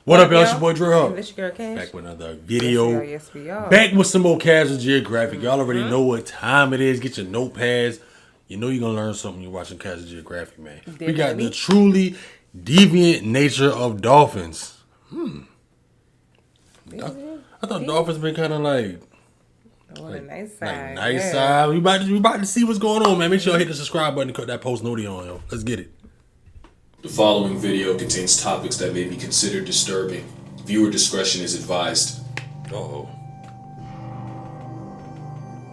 What up, y'all? It's your boy Dre Hub. This your girl Cash. Back with another video. Yes, we are. Back with some more Casual Geographic. Y'all already know what time it is. Get your notepads. You know you're going to learn something you're watching Casual Geographic, man. Definitely. We got the truly deviant nature of dolphins. I thought dolphins been kind of like the nice side. nice side. We about to see what's going on, man. Make sure you hit the subscribe button and cut that post noty on, yo. Let's get it. The following video contains topics that may be considered disturbing. Viewer discretion is advised. Uh-oh.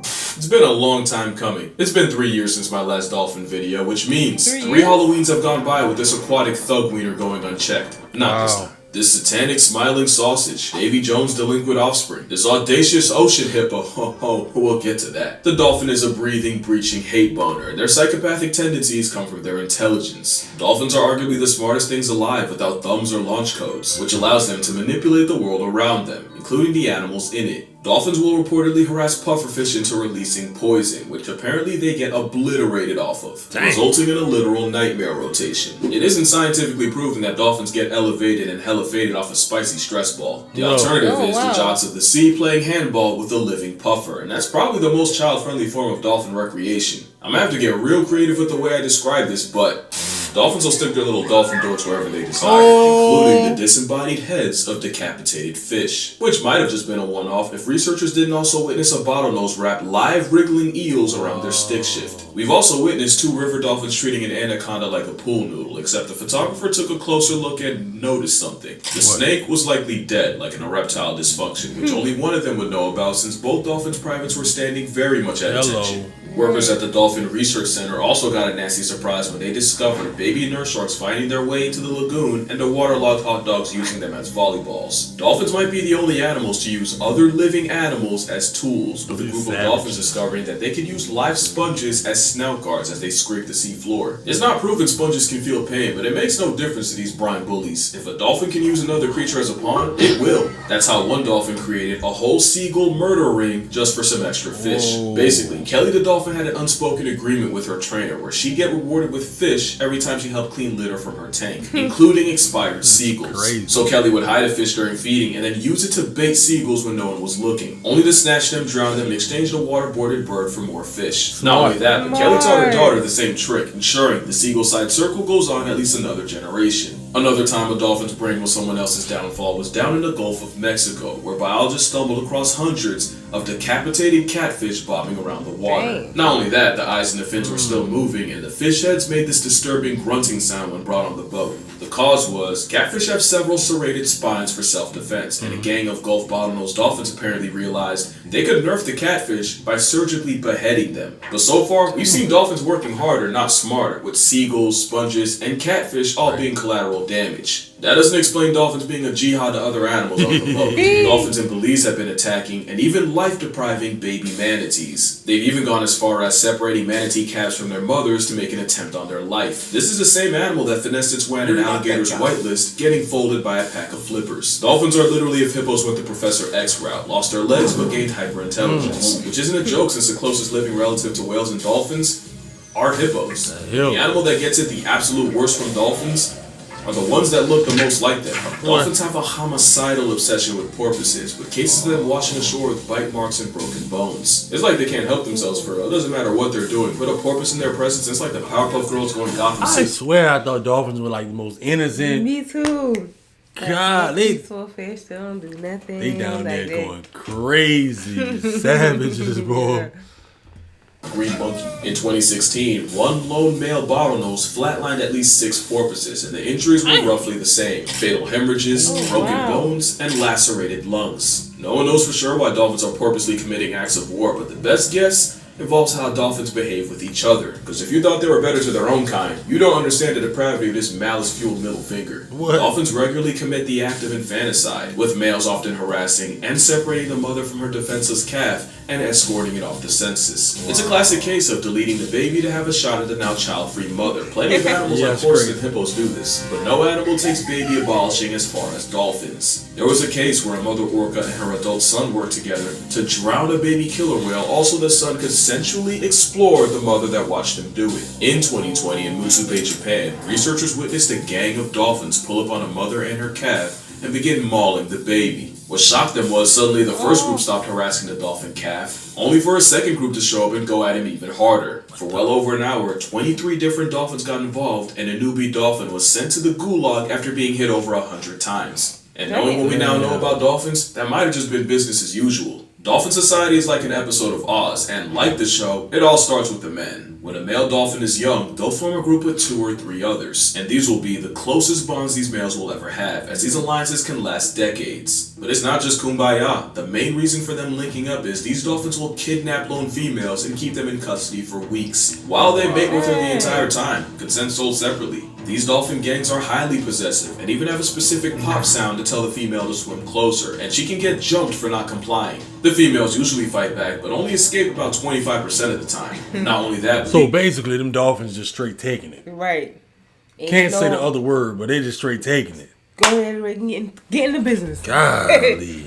It's been a long time coming. It's been 3 years since my last dolphin video, which means 3 three years? Halloweens have gone by with this aquatic thug wiener going unchecked. Not this Wow. time. This satanic smiling sausage, Davy Jones' delinquent offspring, this audacious ocean hippo, we'll get to that. The dolphin is a breathing, breaching hate boner, and their psychopathic tendencies come from their intelligence. Dolphins are arguably the smartest things alive without thumbs or launch codes, which allows them to manipulate the world around them, including the animals in it. Dolphins will reportedly harass pufferfish into releasing poison, which apparently they get obliterated off of, resulting in a literal nightmare rotation. It isn't scientifically proven that dolphins get elevated and faded off a spicy stress ball. The alternative is the Jocks of the Sea playing handball with a living puffer, and that's probably the most child-friendly form of dolphin recreation. I'm gonna have to get real creative with the way I describe this, but dolphins will stick their little dolphin dorks wherever they desire, including the disembodied heads of decapitated fish, which might have just been a one-off if researchers didn't also witness a bottlenose wrap live wriggling eels around their stick shift. We've also witnessed 2 river dolphins treating an anaconda like a pool noodle, except the photographer took a closer look and noticed something. The snake was likely dead, like an erectile dysfunction, which only one of them would know about since both dolphins' privates were standing very much at attention. Workers at the Dolphin Research Center also got a nasty surprise when they discovered baby nurse sharks finding their way into the lagoon and the waterlogged hot dogs using them as volleyballs. Dolphins might be the only animals to use other living animals as tools, with a group of dolphins discovering that they could use live sponges as snout guards as they scrape the sea floor. It's not proven sponges can feel pain, but it makes no difference to these brine bullies. If a dolphin can use another creature as a pawn, it will. That's how one dolphin created a whole seagull murder ring just for some extra fish. Basically, Kelly the dolphin had an unspoken agreement with her trainer where she'd get rewarded with fish every time she helped clean litter from her tank, including expired seagulls. Crazy. So Kelly would hide a fish during feeding and then use it to bait seagulls when no one was looking, only to snatch them, drown them, and exchange the waterboarded bird for more fish. Not only that, but Kelly taught her daughter the same trick, ensuring the seagull side circle goes on at least another generation. Another time a dolphin's brain was someone else's downfall was down in the Gulf of Mexico, where biologists stumbled across hundreds of decapitated catfish bobbing around the water. Dang. Not only that, the eyes and the fins were still moving, and the fish heads made this disturbing grunting sound when brought on the boat. The cause was, catfish have several serrated spines for self-defense, and a gang of Gulf bottlenose dolphins apparently realized they could nerf the catfish by surgically beheading them. But so far, we've seen dolphins working harder, not smarter, with seagulls, sponges, and catfish all being collateral damage. That doesn't explain dolphins being a jihad to other animals on the boat. Dolphins in Belize have been attacking and even life-depriving baby manatees. They've even gone as far as separating manatee calves from their mothers to make an attempt on their life. This is the same animal that finessed its way on an alligator's whitelist, getting folded by a pack of flippers. Dolphins are literally if hippos went the Professor X route, lost their legs but gained hyperintelligence, which isn't a joke since the closest living relative to whales and dolphins are hippos. The animal that gets it the absolute worst from dolphins are the ones that look the most like them. Dolphins have a homicidal obsession with porpoises, with cases of them washing ashore with bite marks and broken bones. It's like they can't help themselves for real. It doesn't matter what they're doing. Put a porpoise in their presence, it's like the Powerpuff Girls going Gotham I City. swear I thought dolphins were like the most innocent. Me too. God, they peaceful fish, they don't do nothing. down like there that. going crazy. Savages, bro. Green monkey. In 2016, one lone male bottlenose flatlined at least 6 porpoises, and the injuries were roughly the same. Fatal hemorrhages, broken bones, and lacerated lungs. No one knows for sure why dolphins are purposely committing acts of war, but the best guess involves how dolphins behave with each other. Because if you thought they were better to their own kind, you don't understand the depravity of this malice-fueled middle finger. Dolphins regularly commit the act of infanticide, with males often harassing and separating the mother from her defenseless calf and escorting it off the census. It's a classic case of deleting the baby to have a shot at the now child-free mother. Plenty of animals like horses and hippos do this, but no animal takes baby abolishing as far as dolphins. There was a case where a mother orca and her adult son worked together to drown a baby killer whale, also the son could sensually explore the mother that watched him do it. In 2020 in Musu Bay, Japan, researchers witnessed a gang of dolphins pull up on a mother and her calf and begin mauling the baby. What shocked them was suddenly the first group stopped harassing the dolphin calf, only for a second group to show up and go at him even harder. For well over an hour, 23 different dolphins got involved, and a newbie dolphin was sent to the gulag after being hit over 100 times. And knowing what we now know about dolphins, that might have just been business as usual. Dolphin Society is like an episode of Oz, and like the show, it all starts with the men. When a male dolphin is young, they'll form a group of 2 or 3 others, and these will be the closest bonds these males will ever have, as these alliances can last decades. But it's not just kumbaya. The main reason for them linking up is these dolphins will kidnap lone females and keep them in custody for weeks, while they mate with her the entire time, consent sold separately. These dolphin gangs are highly possessive and even have a specific pop sound to tell the female to swim closer, and she can get jumped for not complying. The females usually fight back, but only escape about 25% of the time. Not only that, So basically, them dolphins just straight taking it. Right. And Can't say the other word, but they just straight taking it. Go ahead, Rick, and get in the business. Golly.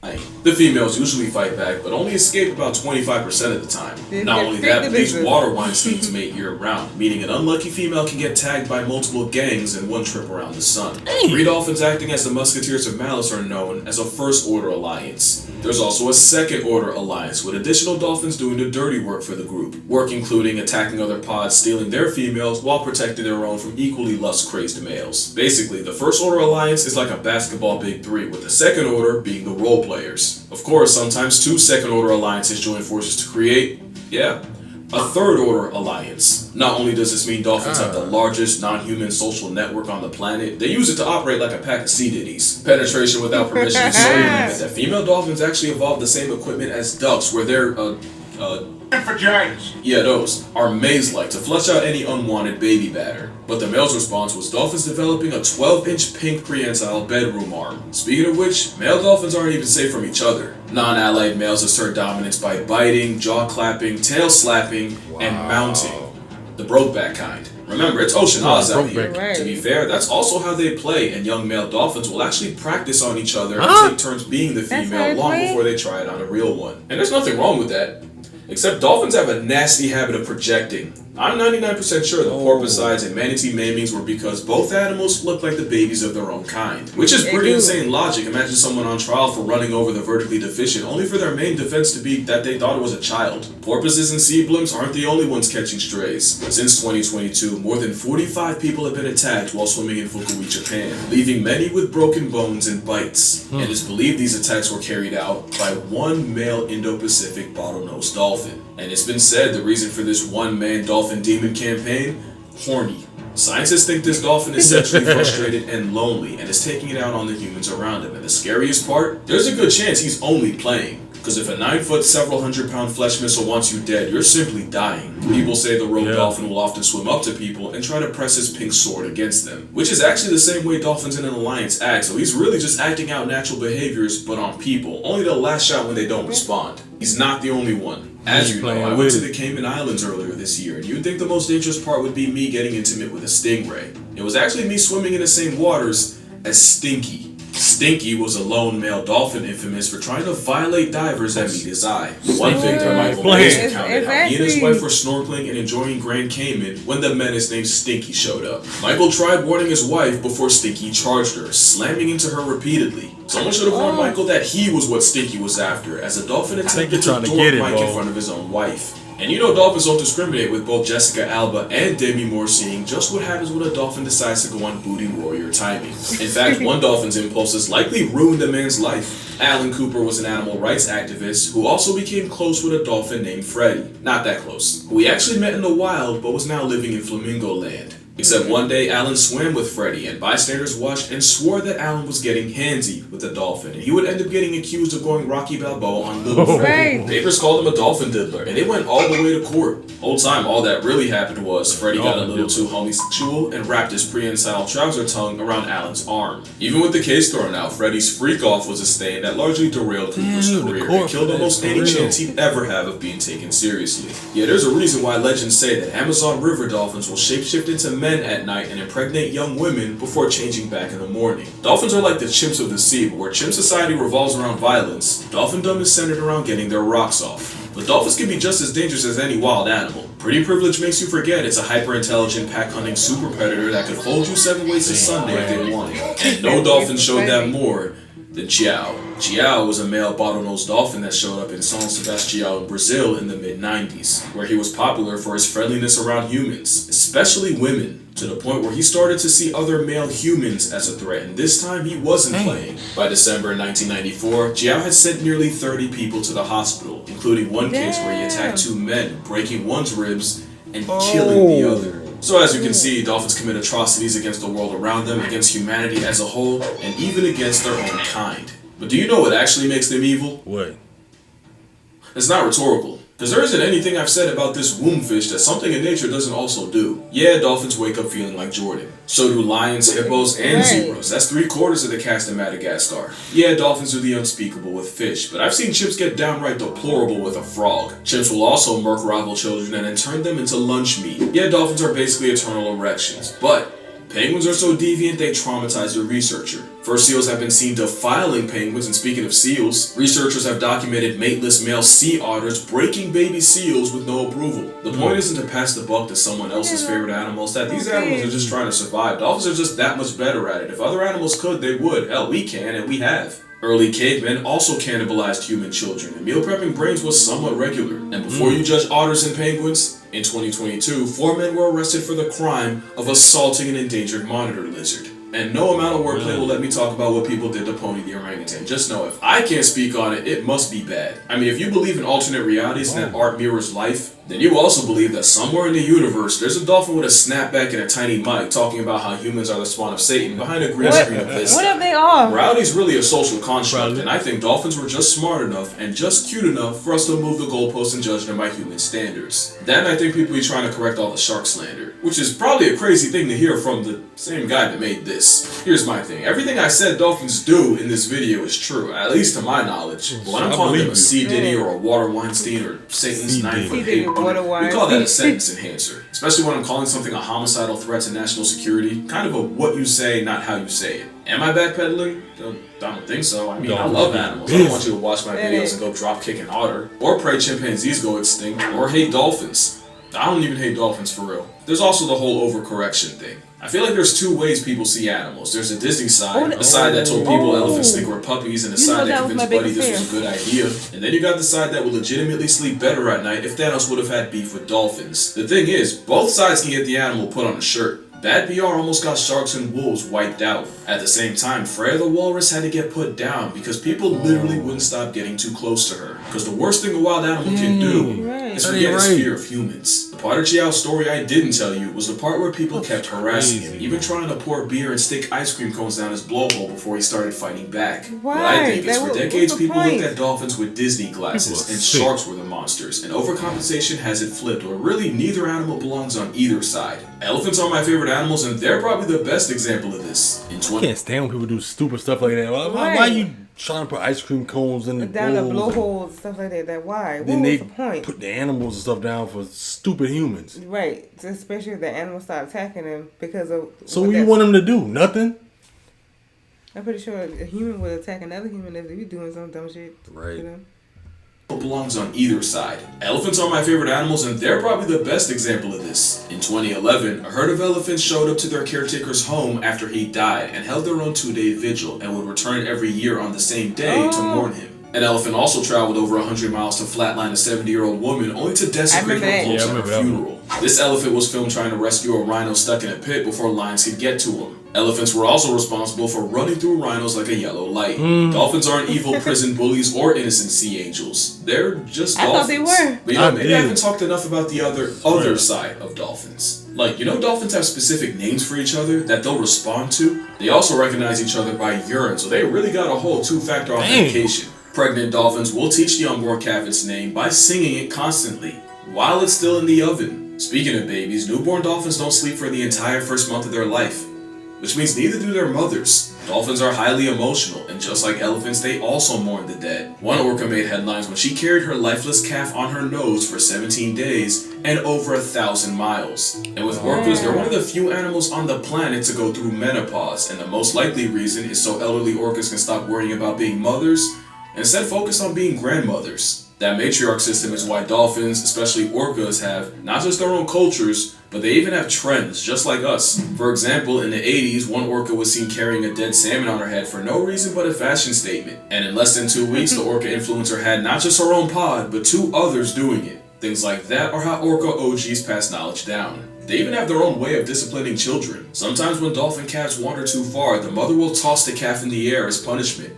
the females usually fight back, but only escape about 25% of the time. Not only that, but these water Weinsteins mate year-round, meaning an unlucky female can get tagged by multiple gangs in one trip around the sun. 3 dolphins acting as the Musketeers of Malice are known as a First-Order Alliance. There's also a Second-Order Alliance, with additional dolphins doing the dirty work for the group. Work including attacking other pods, stealing their females, while protecting their own from equally lust-crazed males. Basically, the First-Order Alliance is like a basketball Big Three, with the Second Order being the role players. Of course, sometimes 2 Second-Order Alliances join forces to create, a Third-Order Alliance. Not only does this mean dolphins have the largest non-human social network on the planet, they use it to operate like a pack of sea ditties. Penetration without permission is so rampant that female dolphins actually evolve the same equipment as ducks, where they're, vaginas. yeah, those are maze-like to flush out any unwanted baby batter. But the male's response was dolphins developing a 12-inch pink prehensile bedroom arm. Speaking of which, male dolphins aren't even safe from each other. Non-allied males assert dominance by biting, jaw clapping, tail slapping, and mounting. The Brokeback kind. Remember, it's Ocean Oz out here. Right. To be fair, that's also how they play, and young male dolphins will actually practice on each other and take turns being the That's how female they long play? before they try it on a real one. And there's nothing wrong with that. Except dolphins have a nasty habit of projecting. I'm 99% sure the porpoisides and manatee maimings were because both animals look like the babies of their own kind. Which is pretty insane logic. Imagine someone on trial for running over the vertically deficient, only for their main defense to be that they thought it was a child. Porpoises and sea blimps aren't the only ones catching strays. Since 2022, more than 45 people have been attacked while swimming in Fukui, Japan, leaving many with broken bones and bites. And it's believed these attacks were carried out by one male Indo-Pacific bottlenose dolphin. And it's been said the reason for this one-man dolphin demon campaign? Horny. Scientists think this dolphin is sexually frustrated and lonely and is taking it out on the humans around him. And the scariest part? There's a good chance he's only playing. Because if a 9-foot, several hundred-pound flesh missile wants you dead, you're simply dying. People say the rogue dolphin will often swim up to people and try to press his pink sword against them, which is actually the same way dolphins in an alliance act, so he's really just acting out natural behaviors, but on people, only to lash out when they don't respond. He's not the only one. As you know, I went to the Cayman Islands earlier this year, and you'd think the most dangerous part would be me getting intimate with a stingray. It was actually me swimming in the same waters as Stinky. Stinky was a lone male dolphin infamous for trying to violate divers that meet his eye. One victim, Michael Mays, recounted how he and his wife were snorkeling and enjoying Grand Cayman when the menace named Stinky showed up. Michael tried warning his wife before Stinky charged her, slamming into her repeatedly. Someone should have warned Michael that he was what Stinky was after, as a dolphin attempted to dork Mike in front of his own wife. And you know dolphins don't discriminate, with both Jessica Alba and Demi Moore seeing just what happens when a dolphin decides to go on booty warrior timing. In fact, one dolphin's impulses likely ruined a man's life. Alan Cooper was an animal rights activist who also became close with a dolphin named Freddie. Not that close. Who he actually met in the wild, but was now living in Flamingo Land. Except one day, Alan swam with Freddie, and bystanders watched and swore that Alan was getting handsy with the dolphin, and he would end up getting accused of going Rocky Balboa on Little Freddie. Papers called him a dolphin diddler, and it went all the way to court. Whole time, all that really happened was Freddie got a little too homosexual and wrapped his prehensile trouser tongue around Alan's arm. Even with the case thrown out, Freddie's freak-off was a stain that largely derailed Cooper's career and killed almost any chance he'd ever have of being taken seriously. Yeah, there's a reason why legends say that Amazon River dolphins will shapeshift into men at night and impregnate young women before changing back in the morning. Dolphins are like the chimps of the sea, but where chimp society revolves around violence, dolphindom is centered around getting their rocks off. But dolphins can be just as dangerous as any wild animal. Pretty privilege makes you forget it's a hyper-intelligent pack-hunting super predator that could fold you 7 ways to Sunday if they wanted. And no dolphin showed that more than Chiao. Chiao was a male bottlenose dolphin that showed up in São Sebastião in Brazil in the mid-90s, where he was popular for his friendliness around humans, especially women, to the point where he started to see other male humans as a threat, and this time he wasn't playing. By December 1994, Chiao had sent nearly 30 people to the hospital, including one case where he attacked 2 men, breaking one's ribs and killing the other. So as you can see, dolphins commit atrocities against the world around them, against humanity as a whole, and even against their own kind. But do you know what actually makes them evil? What? It's not rhetorical, because there isn't anything I've said about this womb fish that something in nature doesn't also do. Yeah, dolphins wake up feeling like Jordan. So do lions, hippos, and zebras. That's 3/4 of the cast in Madagascar. Yeah, dolphins do the unspeakable with fish, but I've seen chimps get downright deplorable with a frog. Chimps will also murk rival children and then turn them into lunch meat. Yeah, dolphins are basically eternal erections, but penguins are so deviant they traumatize the researcher. First seals have been seen defiling penguins, and speaking of seals, researchers have documented mateless male sea otters breaking baby seals with no approval. The point isn't to pass the buck to someone else's favorite animals, that these animals are just trying to survive. Dolphins are just that much better at it. If other animals could, they would. Hell, we can, and we have. Early cavemen also cannibalized human children, and meal prepping brains was somewhat regular. And before you judge otters and penguins, in 2022, 4 men were arrested for the crime of assaulting an endangered monitor lizard. And no amount of wordplay will let me talk about what people did to Pony the orangutan. Just know if I can't speak on it, it must be bad. I mean, if you believe in alternate realities and that art mirrors life, then you also believe that somewhere in the universe, there's a dolphin with a snapback and a tiny mic talking about how humans are the spawn of Satan behind a green screen of this. What if they are? Morality is really a social construct, and I think dolphins were just smart enough and just cute enough for us to move the goalposts and judge them by human standards. Then I think people be trying to correct all the shark slander, which is probably a crazy thing to hear from the same guy that made this. Here's my thing. Everything I said dolphins do in this video is true, at least to my knowledge. But when I'm calling them a C. Diddy or a Water Weinstein or Satan's 9-foot hate hunter, we call that a sentence enhancer. Especially when I'm calling something a homicidal threat to national security. Kind of a what you say, not how you say it. Am I backpedaling? I don't think so. I mean, I love animals. I don't want you to watch my videos and go drop kick an otter, or pray chimpanzees go extinct, or hate dolphins. I don't even hate dolphins for real. There's also the whole overcorrection thing. I feel like there's 2 ways people see animals. There's a Disney side, a side that told people elephants think we're puppies, and a side that convinced Buddy this was a good idea. And then you got the side that will legitimately sleep better at night if Thanos would have had beef with dolphins. The thing is, both sides can get the animal put on a shirt. Bad BR almost got sharks and wolves wiped out. At the same time, Freya the walrus had to get put down because people literally wouldn't stop getting too close to her. Because the worst thing a wild animal can do is forget his fear of humans. The part of Chiao's story I didn't tell you was the part where people kept harassing him, even trying to pour beer and stick ice cream cones down his blowhole before he started fighting back. What I think is for decades people looked at dolphins with Disney glasses, and sharks were the monsters, and overcompensation has it flipped, or really neither animal belongs on either side. Elephants are my favorite animals, and they're probably the best example of this. I can't stand when people do stupid stuff like that. Why are you trying to put ice cream cones in the down the blowholes, stuff like that? Why? Then What they was the point? put the animals and stuff down for stupid humans. Right, especially if the animals start attacking them because of. So what do you want them to do? Nothing? I'm pretty sure a human would attack another human if you're doing some dumb shit. Right. You know? Belongs on either side. Elephants are my favorite animals, and they're probably the best example of this. In 2011, a herd of elephants showed up to their caretaker's home after he died and held their own 2-day vigil and would return every year on the same day to mourn him. An elephant also traveled over 100 miles to flatline a 70-year-old woman only to desecrate her clothes at her funeral. This elephant was filmed trying to rescue a rhino stuck in a pit before lions could get to him. Elephants were also responsible for running through rhinos like a yellow light. Dolphins aren't evil prison bullies or innocent sea angels. They're just dolphins. I thought they were. But you know, maybe I haven't talked enough about the other side of dolphins. Like, you know, dolphins have specific names for each other that they'll respond to. They also recognize each other by urine, so they really got a whole 2-factor authentication. Pregnant dolphins will teach the unborn calf its name by singing it constantly while it's still in the oven. Speaking of babies, newborn dolphins don't sleep for the entire first month of their life, which means neither do their mothers. Dolphins are highly emotional, and just like elephants, they also mourn the dead. One orca made headlines when she carried her lifeless calf on her nose for 17 days and over 1,000 miles. And with orcas, they're one of the few animals on the planet to go through menopause, and the most likely reason is so elderly orcas can stop worrying about being mothers and instead focus on being grandmothers. That matriarch system is why dolphins, especially orcas, have not just their own cultures, but they even have trends, just like us. For example, in the 80s, one orca was seen carrying a dead salmon on her head for no reason but a fashion statement. And in less than 2 weeks, the orca influencer had not just her own pod, but 2 others doing it. Things like that are how orca OGs pass knowledge down. They even have their own way of disciplining children. Sometimes when dolphin calves wander too far, the mother will toss the calf in the air as punishment.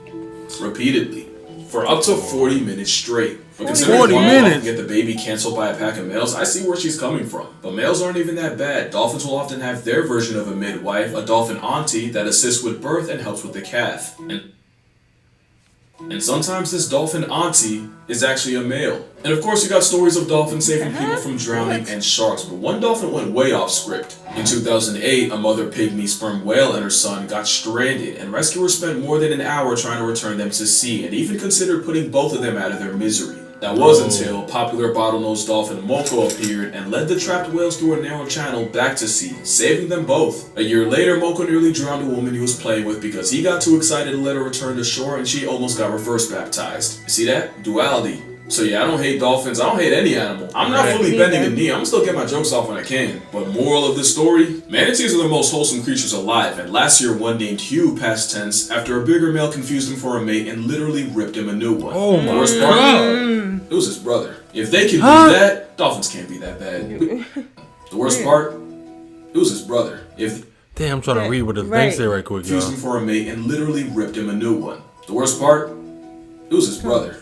Repeatedly. For up to 40 minutes straight. But considering 40 minutes can get the baby canceled by a pack of males, I see where she's coming from. But males aren't even that bad. Dolphins will often have their version of a midwife, a dolphin auntie, that assists with birth and helps with the calf. And sometimes this dolphin auntie is actually a male. And of course you got stories of dolphins saving people from drowning and sharks, but one dolphin went way off script. In 2008, a mother pygmy sperm whale and her son got stranded, and rescuers spent more than an hour trying to return them to sea, and even considered putting both of them out of their misery. That was until popular bottlenose dolphin Moko appeared and led the trapped whales through a narrow channel back to sea, saving them both. A year later, Moko nearly drowned a woman he was playing with because he got too excited to let her return to shore and she almost got reverse baptized. You see that? Duality. So yeah, I don't hate dolphins, I don't hate any animal. I'm not fully bending the knee, I'm gonna still get my jokes off when I can. But moral of this story, manatees are the most wholesome creatures alive, and last year one named Hugh past tense after a bigger male confused him for a mate and literally ripped him a new one. Oh my worst part, God. it was his brother. If they can do that, dolphins can't be that bad. The worst part, it was his brother. Damn, I'm trying to read what the thing say right quick, y'all. Confused him for a mate and literally ripped him a new one. The worst part, it was his brother.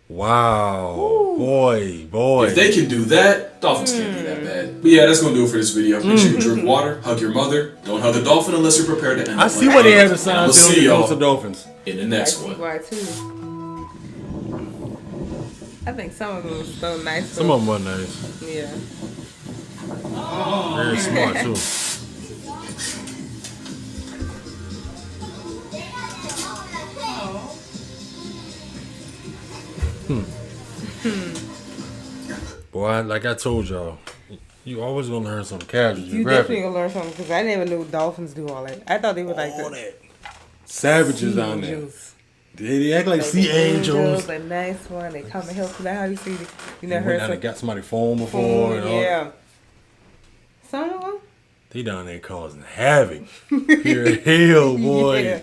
Wow. Boy. If they can do that, dolphins can't be that bad. But yeah, that's gonna do it for this video. Make sure you drink water, hug your mother, don't hug a dolphin unless you're prepared to end I up see like what they that. have the And sign we'll saying see on y'all the dolphins. in the next one. Why too? I think some of them was so nice. Some of them are nice. Yeah. Very smart too. Boy, like I told y'all, you always gonna learn some casual You geographic. definitely gonna learn something because I never knew dolphins do all that. I thought they were like All the that. Savages sea down there. angels. They act like sea the angels. a nice one. They come and help you. Like how you see, you never Went heard down some and got somebody phone before and all. yeah. Some of them. They down there causing havoc. Here, hell, boy. Yeah.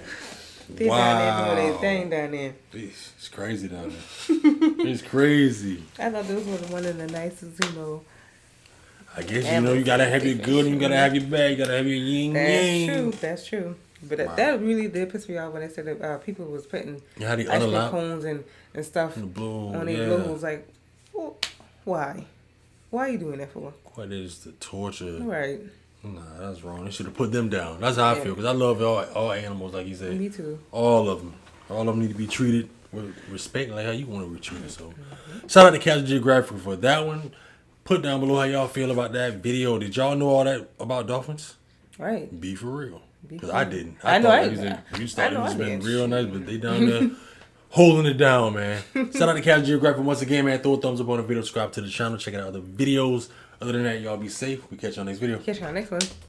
They down there doing their thing down there. It's crazy down there. It's crazy. I thought those were one of the nicest, I guess you gotta have your good and you gotta have your bad. You gotta have your yin yang. That's true. That's true. But that really did piss me off when they said that people was putting You had the ice other cream lap. cones and stuff The blue, on their blowholes. Like, well, why? Why are you doing that for? What is the torture? Right. Nah, that's wrong. They should have put them down. That's how I feel. Because I love all animals, like you said. Me too. All of them. All of them need to be treated with respect, like how you want to be treated. So, shout out to Casual Geographic for that one. Put down below how y'all feel about that video. Did y'all know all that about dolphins? Right. Be for real. Be Because for I real. didn't. I know thought I it was didn't. you thought it was been did. real nice, but they down there holding it down, man. Shout out to Casual Geographic once again, man. Throw a thumbs up on the video, subscribe to the channel, check out other videos. Other than that, y'all be safe. We catch you on next video. Catch you on the next one.